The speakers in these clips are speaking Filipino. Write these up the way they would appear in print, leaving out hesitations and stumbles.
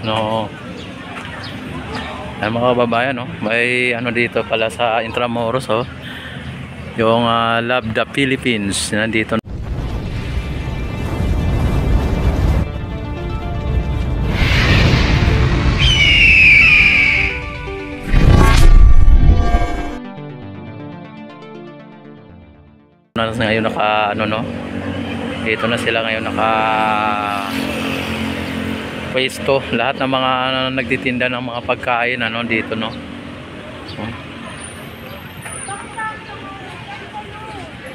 No. Ay mga kababayan, no? May ano dito pala sa Intramuros, oh. Yung Love the Philippines nandito. Ngayon dito na sila ngayon pwesto lahat ng mga nagtitinda ng mga pagkain dito, no.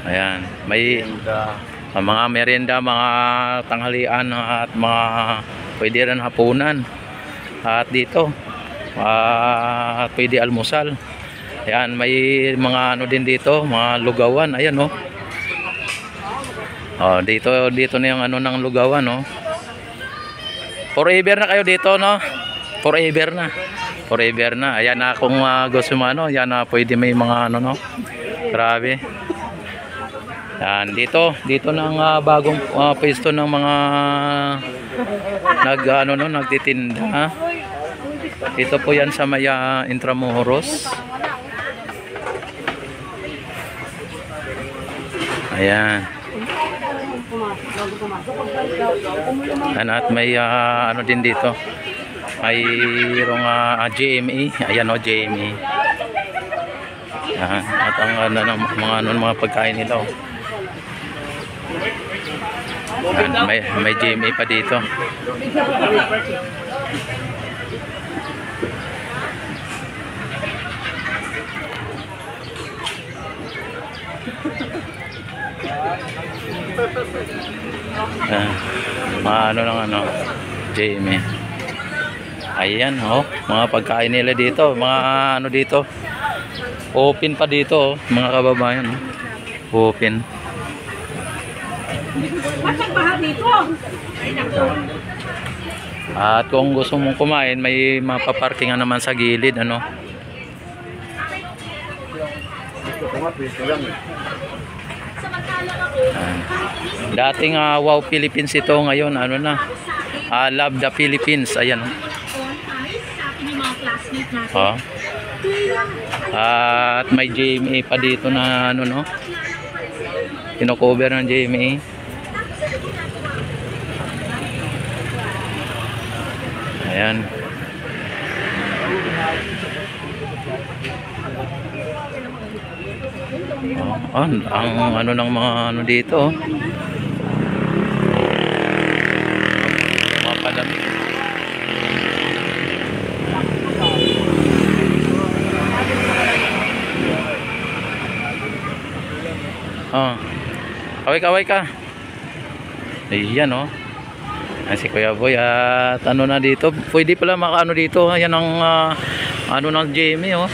Ayan, may mga merienda, mga tanghalian at mga pwede rin hapunan at dito pwede almusal. Ayan, may mga din dito, mga lugawan. Ayan, no. Dito na yung ng lugawan, no. Forever na kayo dito, no. Forever na. Ayan na, kung gusto mo yan na pwede may mga no. Grabe. Yan, dito na ang bagong pwesto ng mga nagtitinda. Dito po yan sa may Intramuros. Ayan. At may din dito. Mayroong GME. Ayan, GME. Ayan. At ang mga pagkain nila, oh. Ayan, may GME pa dito. GME. Ayan, oh, mga pagkain nila dito, mga dito. Open pa dito, oh, mga kababayan, oh. Open. At kung gusto mong kumain, may mapaparkingan naman sa gilid, ano. Dating Wow Philippines ito, ngayon Love the Philippines. Ayan, oh. At may GMA pa dito na no, kino-cover ng GMA. Ayan. Ang ng mga dito, mga palamig. Kaway ka. Ayan, oh. Si Kuya Boy at na dito. Pwede pala dito. Ayan ang ng Jamie, oh.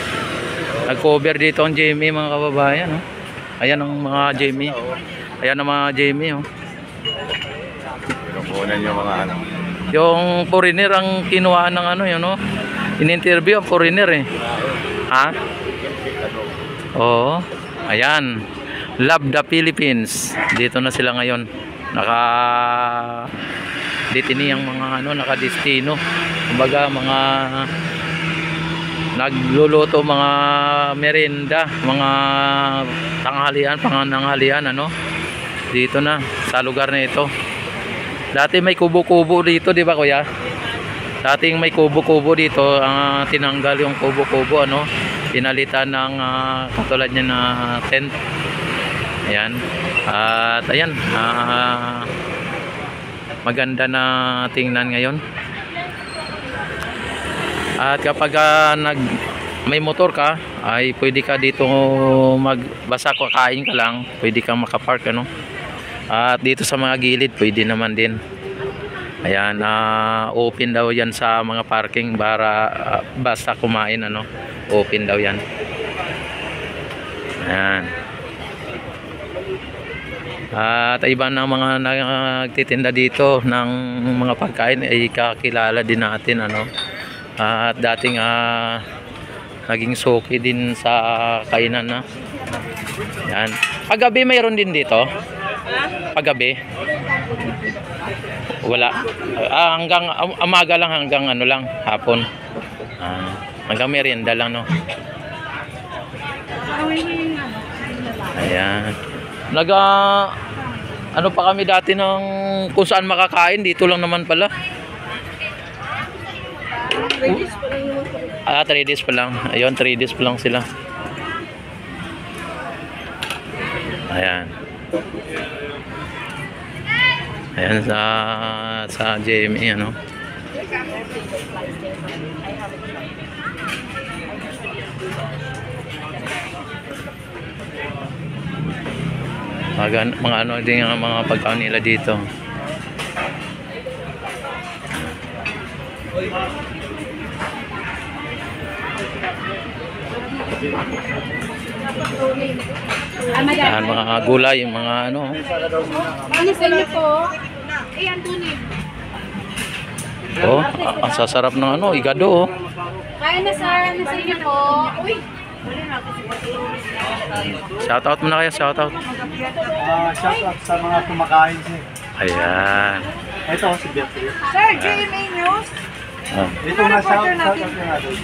Nag-cover dito ang Jamie, mga kababayan, oh. Ayan ang mga Jamie. Ayan ang mga Jamie, oh. Kukunan yung mga Yung foreigner ang kinuha ng yun, oh. In-interview ang foreigner, eh. Ha? Oo. Ayan. Love the Philippines. Dito na sila ngayon. Ditini ang mga nakadestino. Kumbaga mga nagluluto, mga merienda, mga tanghalian, pangananghalian, dito na sa lugar na ito. Dati may kubo-kubo dito, di ba, Kuya? Dating may kubo-kubo dito, tinanggal yung kubo-kubo, pinalitan ng katulad niya na tent. Ayan. At ayan, maganda na tingnan ngayon. At kapag may motor ka, ay pwede ka dito basta kakain ka lang, pwede kang makapark, At dito sa mga gilid pwede naman din. Ayan, open daw yan sa mga parking para basta kumain, open daw yan. Ayan. At iba na mga nagtitinda dito ng mga pagkain ay kakilala din natin, At dating naging suki din sa kainan na. Yan. Paggabi mayroon din dito. Paggabi. Wala. Hanggang umaga lang, hanggang ano lang, hapon. Hanggang merienda lang, no? Ayan. Ano pa kami dati ng kung saan makakain, dito lang naman pala. 3 days pa lang. Ayun, 3 days pa lang sila. Ayan. Ayan sa JME, ano. Mga ano din ang mga pagkain nila dito. Ayan, mga gulay, mga ano. Ano sa inyo po? Ayan, tunay. Oh, ang sasarap ng ano, igado, oh. Kaya na sa inyo po. Uy! Shoutout mo na kayo, shoutout. Shoutout sa mga kumakain siya. Ayan. Ito si Beatrice. Sir, GMA News. Ito na shoutout na natin.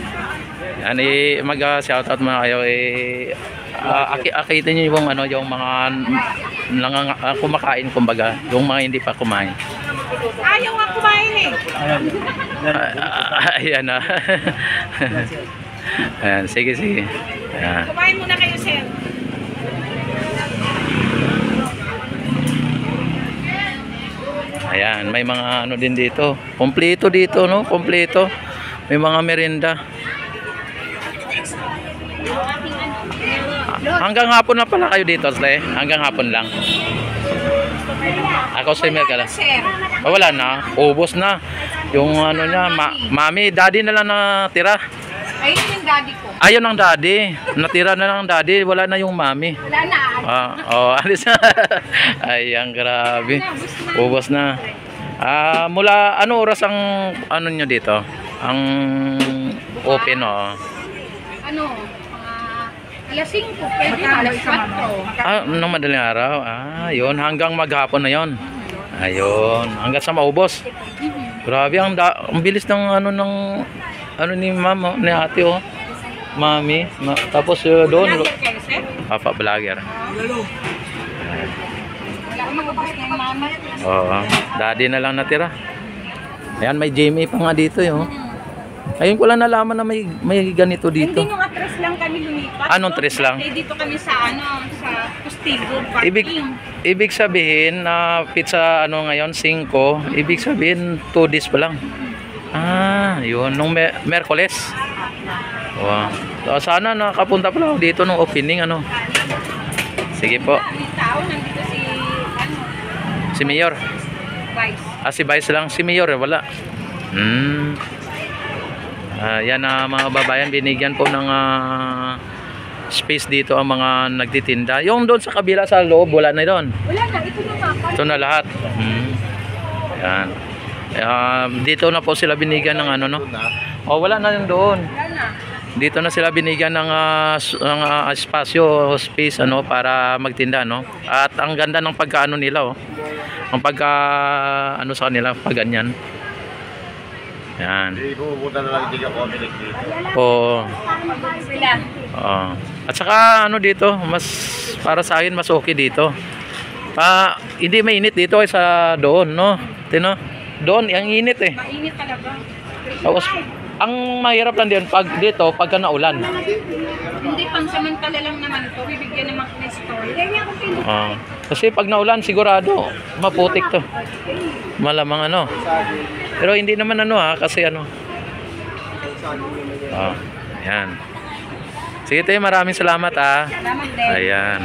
Yan, mag-shoutout mo na kayo, akitin niyo yung ano, yung mga kumakain, kumbaga, yung mga hindi pa kumain. Ayaw nga kumain eh. Ayan na. Ayan, sige. Ayan. Kumain muna kayo, sir. Ayan, may mga ano din dito. Kompleto dito, no? Kompleto. May mga merienda. Hanggang hapon na pala kayo dito, Sle. Hanggang hapon lang. Ako si Mel ka lang. Sir. Wala na. Ubos na. Yung ano niya, mami, daddy na lang natira. Ayun yung daddy ko. Ayun ang daddy. Natira na lang ang daddy. Wala na yung mami. Wala na. Alis na. Ayan, grabe. Ubos na. Mula ano oras ang ano nyo dito? Ang open, oh. Ano? Alas 5. Pwede na alas 4. Nung madaling araw. Yun. Hanggang maghapon na yon. Ayun. Hanggang sa maubos. Grabe, ang bilis ng ano ni mama, ni ate, oh. Mami. Tapos doon. Papa vlogger. Wala akong magabas ng mama. Oo. Daddy na lang natira. Ayan, may Jamie pa nga dito, yun. Ayun ko lang nalaman na may ganito dito. Hindi nung atras lang kami lumipat. Anong tres lang? Dito kami sa sa Postigo parking. Ibig sabihin na pizza ngayon 5, ibig sabihin 2 days pa lang. Yun nung Merkules. Wow. So, sana nakapunta pala ako dito nung opening, ano. Sige po. Tao nandito Si Mayor. Vice. Si Vice lang, si Mayor wala. Yan mga babayan, binigyan po ng space dito ang mga nagtitinda. Yung doon sa kabila sa loob, wala na doon. Wala na, ito na nga. Ito na lahat. Yan. Dito na po sila binigyan ng ano, no? Wala na yung doon. Wala na. Dito na sila binigyan ng espasyo, space, ano, para magtinda, no? At ang ganda ng pagkaano nila, oh. Ang ano sa kanila, pag ganyan. Yan. Hindi pupunta na lang hindi ako umilig dito. Oo. Sila. At saka ano dito, mas para sa akin mas okay dito. Hindi mainit dito sa doon, no? Tino? Doon ang init eh. Mainit talaga. Tapos ang mahirap lang din pag dito pagka naulan. Hindi, pansamantala lang naman ito. Bibigyan ng mga store. Kasi pag naulan sigurado maputik to. Malamang ano. Pero hindi naman ano kasi ano. Ayan. Sige tayo, maraming salamat Salamat din. Ayan.